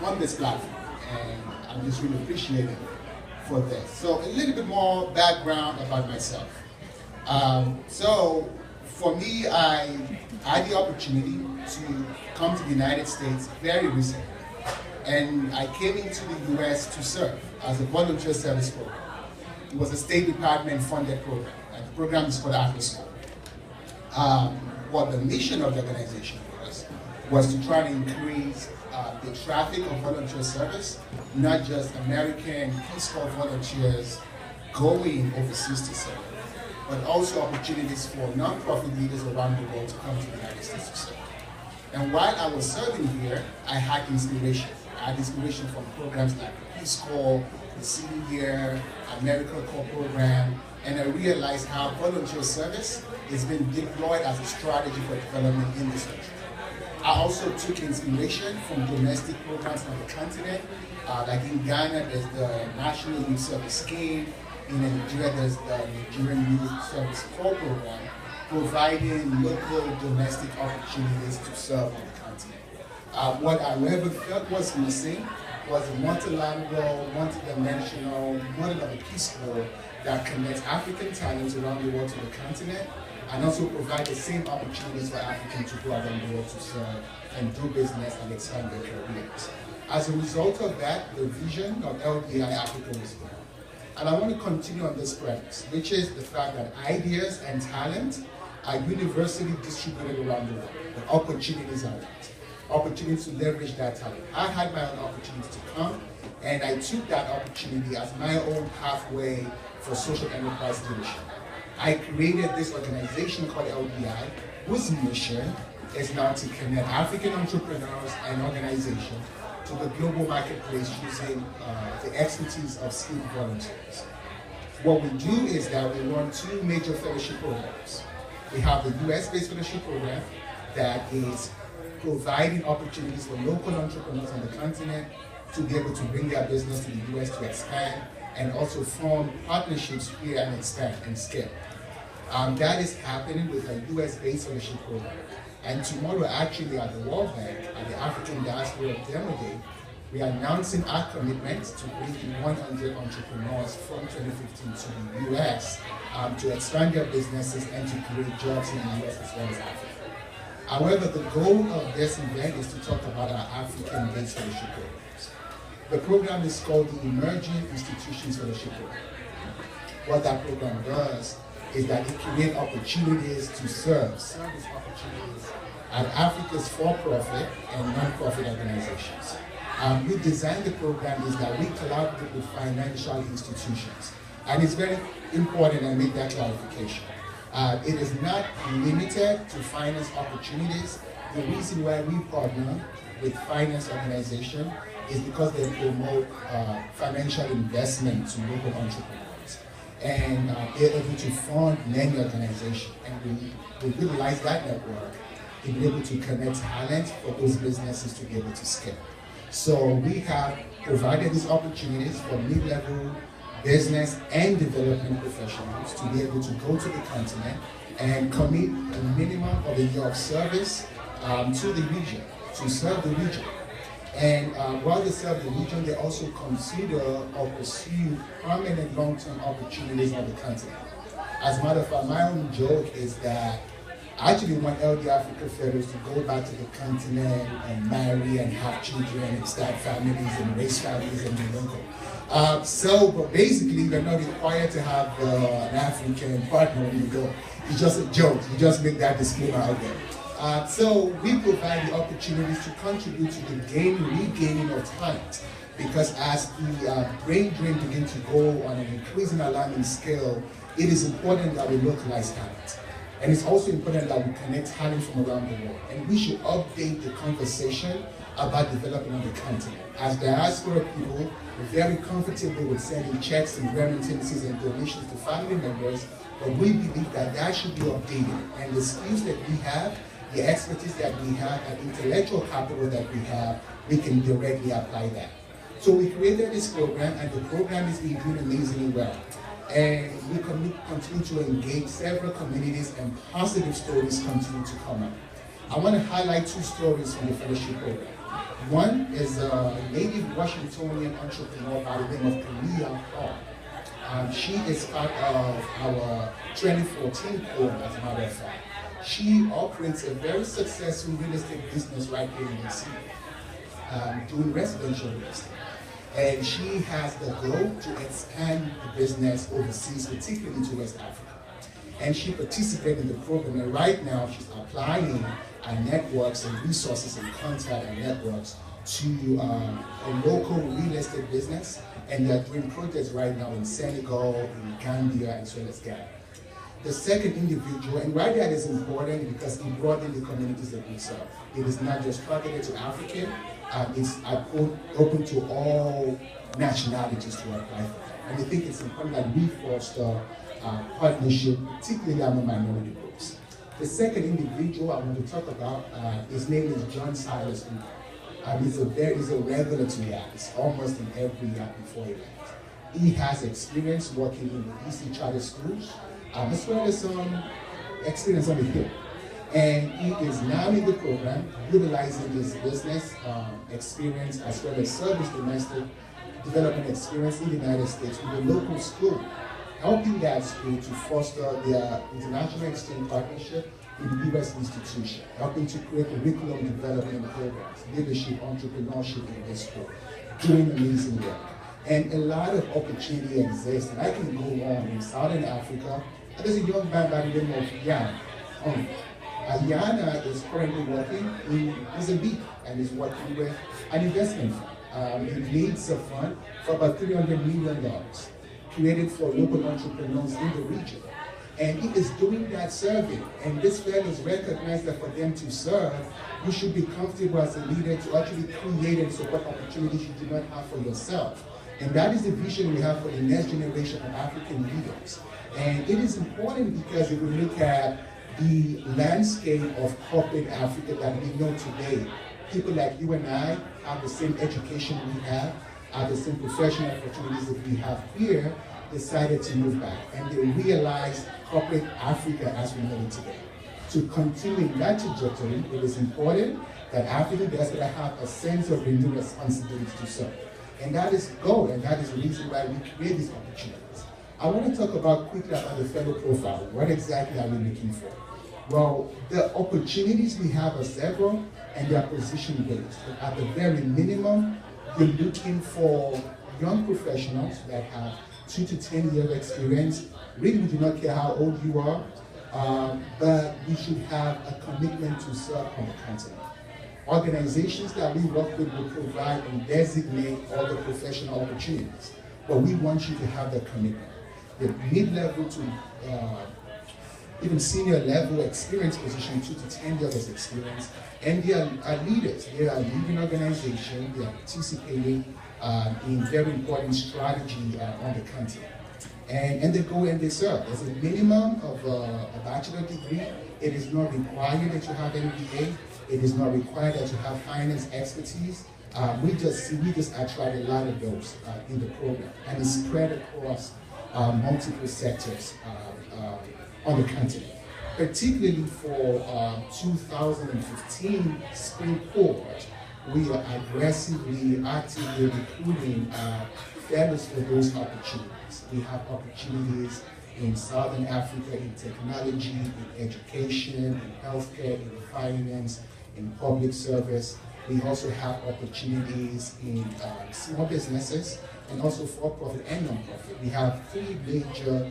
on this platform, and I'm just really appreciative for this. So a little bit more background about myself. So for me, I had the opportunity to come to the United States very recently, and I came into the US to serve as a volunteer service program. It was a State Department funded program, and the program is called After What the mission of the organization was to try to increase the traffic of volunteer service, not just American Peace Corps volunteers going overseas to serve, but also opportunities for nonprofit leaders around the world to come to the United States to serve. And while I was serving here, I had inspiration. I had inspiration from programs like the Peace Corps, the City Year, AmeriCorps program, and I realized how volunteer service is being deployed as a strategy for development in this country. I also took inspiration from domestic programs on the continent. Like in Ghana, there's the National Youth Service Scheme. In Nigeria, there's the Nigerian Youth Service Corps program, providing local domestic opportunities to serve on the continent. What I ever felt was missing was a multilateral, multidimensional model of a Peace Corps that connects African talents around the world to the continent, and also provide the same opportunities for Africans to go around the world to serve and do business and expand their careers. As a result of that, the vision of LDI Africa was born. And I want to continue on this premise, which is the fact that ideas and talent are universally distributed around the world. The opportunities are right. Opportunities to leverage that talent. I had my own opportunity to come, and I took that opportunity as my own pathway for social enterprise leadership. I created this organization called LDI, whose mission is now to connect African entrepreneurs and organizations to the global marketplace using the expertise of skilled volunteers. What we do is that we run two major fellowship programs. We have the US-based fellowship program that is providing opportunities for local entrepreneurs on the continent to be able to bring their business to the US to expand, and also form partnerships here and expand and scale. That is happening with a US-based fellowship program. And tomorrow, actually, at the World Bank, at the African Diaspora Demo Day, we are announcing our commitment to bring in 100 entrepreneurs from 2015 to the US to expand their businesses and to create jobs in the US as well as Africa. However, the goal of this event is to talk about our African-based fellowship programs. The program is called the Emerging Institutions Fellowship Program. What that program does is that it creates opportunities to service opportunities at Africa's for-profit and non-profit organizations. We designed the program is that we collaborate with financial institutions. And it's very important I make that clarification. It is not limited to finance opportunities. The reason why we partner with finance organizations is because they promote financial investment to local entrepreneurs. And they're able to fund many organizations. And we utilize that network to be able to connect talent for those businesses to be able to scale. So we have provided these opportunities for mid-level business and development professionals to be able to go to the continent and commit a minimum of a year of service to the region, to serve the region. And while they serve the region, they also consider or pursue permanent long-term opportunities on the continent. As a matter of fact, my own joke is that I actually want LDI Africa fellows to go back to the continent and marry and have children and start families and raise families and be local. But basically, you're not required to have an African partner when you go. It's just a joke. You just make that disclaimer out there. So we provide the opportunities to contribute to the regaining of talent. Because as the brain drain begins to go on an increasing alarming scale, it is important that we localize talent. And it's also important that we connect talent from around the world. And we should update the conversation about developing on the continent. As diaspora people, we're very comfortable with sending checks and remittances and donations to family members, but we believe that that should be updated. And the skills that we have, the expertise that we have, and intellectual capital that we have, we can directly apply that. So we created this program, and the program is being doing amazingly well. And we continue to engage several communities, and positive stories continue to come up. I want to highlight two stories from the fellowship program. One is a Washingtonian entrepreneur by the name of Camilla Hall. She is part of our 2014 cohort, as a matter of fact. She operates a very successful real estate business right here in DC, doing residential real estate. And she has the goal to expand the business overseas, particularly to West Africa. And she participated in the program, and right now she's applying her networks and resources and contact and networks to a local real estate business, and they're doing projects right now in Senegal, in Gambia, as well as Ghana. The second individual, and why that is important, because it brought in the communities that we serve. It is not just targeted to African, it's open to all nationalities to apply for that. And I think it's important that we foster partnership, particularly among minority groups. The second individual I want to talk about, his name is John Silas. He's a regular to YAP. It's almost in every YAP before he left. He has experience working in the DC charter schools, as well as some experience on the Hill. And he is now in the program, utilizing his business experience as well as service domestic development experience in the United States with a local school, helping that school to foster their international exchange partnership with the U.S. institution, helping to create curriculum development programs, leadership, entrepreneurship in this school, doing amazing work. And a lot of opportunity exists, and I can go on in Southern Africa. There's a young man by the name of Yana. Yana is currently working in Mozambique and is working with an investment fund. He leads a fund for about $300 million, created for local entrepreneurs in the region. And he is doing that survey, and this fellows recognize that for them to serve, you should be comfortable as a leader to actually create and support opportunities you do not have for yourself. And that is the vision we have for the next generation of African leaders. And it is important because if we look at the landscape of corporate Africa that we know today, people like you and I have the same education we have the same professional opportunities that we have here, decided to move back. And they realized corporate Africa as we know it today. To continue in that trajectory, it is important that African diaspora have a sense of renewed responsibility to serve. And that is goal, and that is the reason why we create these opportunities. I want to talk quickly about the fellow profile. What exactly are we looking for? Well, the opportunities we have are several, and they are position-based. At the very minimum, you're looking for young professionals that have 2 to 10 years experience. Really, we do not care how old you are, but we should have a commitment to serve on the continent. Organizations that we work with will provide and designate all the professional opportunities, but we want you to have that commitment. The mid-level to even senior level experience position, 2 to 10 years of experience, and they are leaders. They are leading organizations. They are participating in very important strategy on the continent. And they go and they serve. There's a minimum of a bachelor degree. It is not required that you have an MBA. It is not required that you have finance expertise. We just attract a lot of those in the program, and it's spread across multiple sectors on the continent. Particularly for 2015 spring cohort, we are aggressively, actively recruiting fellows for those opportunities. We have opportunities in Southern Africa in technology, in education, in healthcare, in finance, in public service. We also have opportunities in small businesses and also for-profit and non-profit. We have 3 major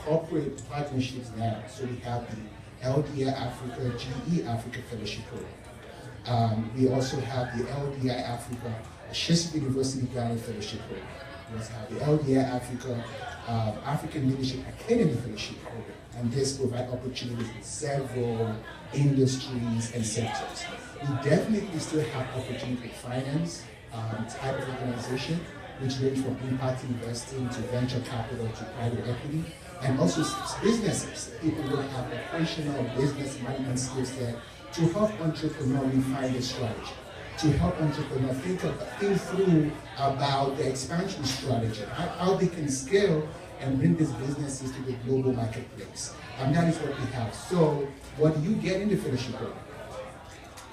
corporate partnerships now. So we have the LDI Africa, GE Africa Fellowship Program. We also have the LDI Africa, Sheffield University Ghana Fellowship Program. We also have the LDI Africa, African Leadership Academy Fellowship Program. And this provides opportunities in several industries and sectors. We definitely still have opportunity for finance type of organization, which range from impact investing to venture capital to private equity, and also businesses. People will have operational business management skill set to help entrepreneurs refine their strategy, to help entrepreneurs think through about the expansion strategy, how they can scale and bring these businesses to the global marketplace. And that is what we have. So what do you get in the fellowship program?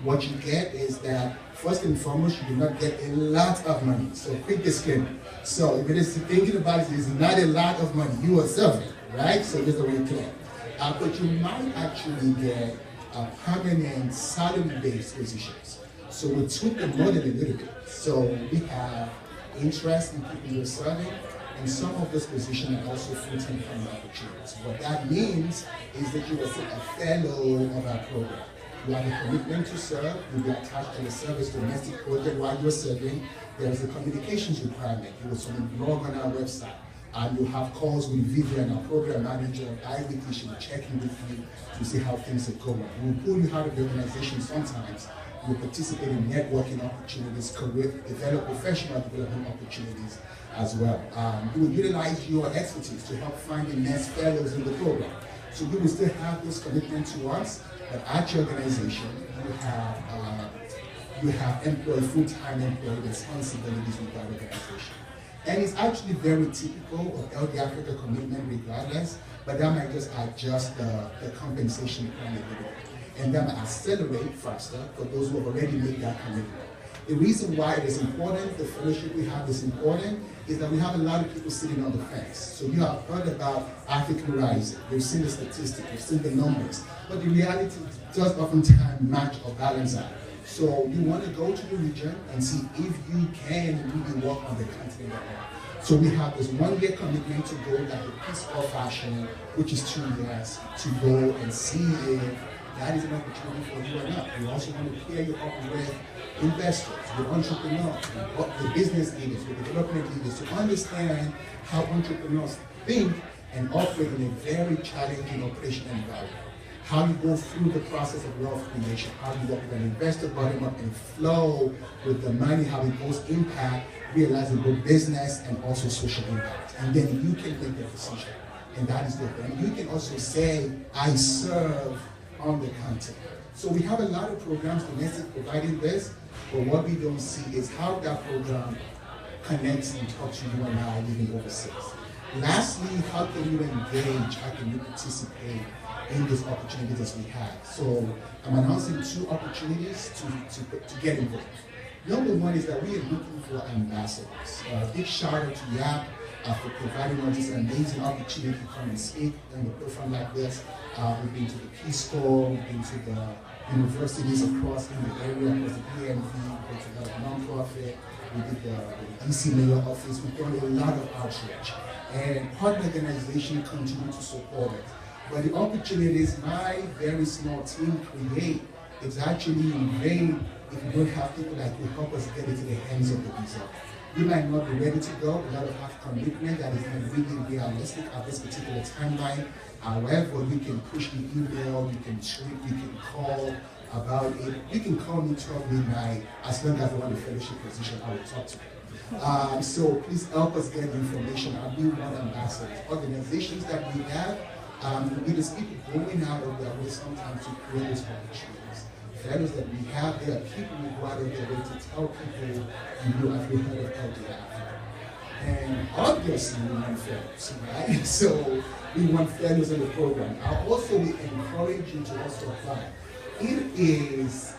what you get is that, first and foremost, you do not get a lot of money. So quick disclaimer. So if it is thinking about it, it's not a lot of money. You are serving, right? So just the way clear. But you might actually get permanent salary-based positions. So we took the model a little bit. So we have interest in people you're serving, and some of those positions are also full-time permanent opportunities. What that means is that you are still a fellow of our program. You have a commitment to serve, you'll be attached to the service domestic project while you're serving. There's a communications requirement. You will submit blog on our website. And you'll have calls with Vivian, our program manager, bi-weekly. She will check in with you to see how things are going. We'll pull you out of the organization sometimes. You'll participate in networking opportunities, career develop, professional development opportunities as well. You will utilize your expertise to help find the next fellows in the program. So you will still have this commitment to us, but at your organization, you have full-time employee responsibilities with that organization. And it's actually very typical of LDI Africa commitment regardless, but that might just adjust the compensation plan a little bit. And that might accelerate faster for those who have already made that commitment. The reason why it is important, the fellowship we have is important, is that we have a lot of people sitting on the fence. So you have heard about African rising, you've seen the statistics, you've seen the numbers, but the reality does oftentimes match or balance out. So you want to go to the region and see if you can really work on the continent at all. So we have this 1 year commitment to go like a Peace Corps fashion, which is 2 years, to go and see if that is an opportunity for you or not. We also want to pair you up with investors, with entrepreneurs, with the business leaders, with development leaders, to understand how entrepreneurs think and operate in a very challenging operational environment. How you go through the process of wealth creation, how you work with an investor bottom up and flow with the money, how it goes impact, realizing both business and also social impact. And then you can make the decision. And that is the thing. You can also say, I serve on the continent. So we have a lot of programs domestic providing this, but what we don't see is how that program connects and talks to you and I living overseas. Lastly, how can you engage, how can you participate in these opportunities as we have? So I'm announcing 2 opportunities to get involved. Number one is that we are looking for ambassadors. Big shout out to YAP for providing us this amazing opportunity to come and speak in a program like this. We've been to the Peace Corps, we've been to the universities across in the area, across the PMV, we've been to the nonprofit, we did the DC mayor office, we've done a lot of outreach. And partner organizations continue to support it. But the opportunities my very small team create is actually in vain if you don't have people that will help us get it to the hands of the result. You might not be ready to go, a lot of have commitment that is not really realistic at this particular timeline. However, you can push the email, you can tweet, you can call about it. You can call me 12 midnight, as long as I want a fellowship position, I will talk to you. So please help us get information. We want ambassadors. Organizations that we have, it is people going out of their way sometimes to create these opportunities. Fellows that we have, there are people who go out of their way to tell people, you have heard of LDI Africa. And obviously we want fellows, right? So we want fellows in the program. I also will encourage you to also apply. It is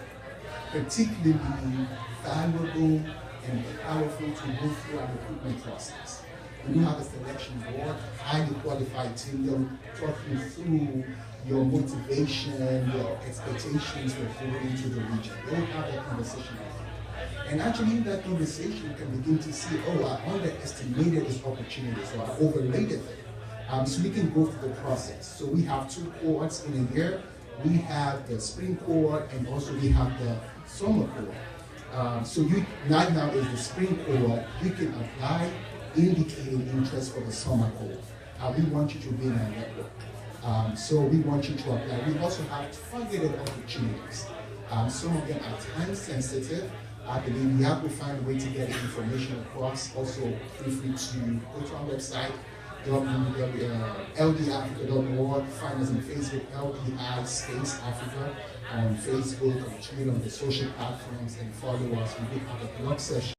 particularly valuable and powerful to go through our recruitment process. When you have a selection board, highly qualified team, they'll talk you through your motivation, your expectations for going into the region. They'll have that conversation with you. And actually in that conversation, you can begin to see, oh, I underestimated this opportunity, so I overrated it. So we can go through the process. So we have 2 cohorts in a year. We have the spring cohort and also we have the summer cohort. So now is the spring cohort, you can apply indicating interest for the summer cohort. We want you to be in our network. So we want you to apply. We also have targeted opportunities. Some of them are time sensitive. I believe we have to find a way to get information across. Also, feel free to go to our website, LDIAfrica.org. Find us on Facebook, LDI Space Africa, on Facebook, on Twitter, on the social platforms, and follow us. We do have a blog session.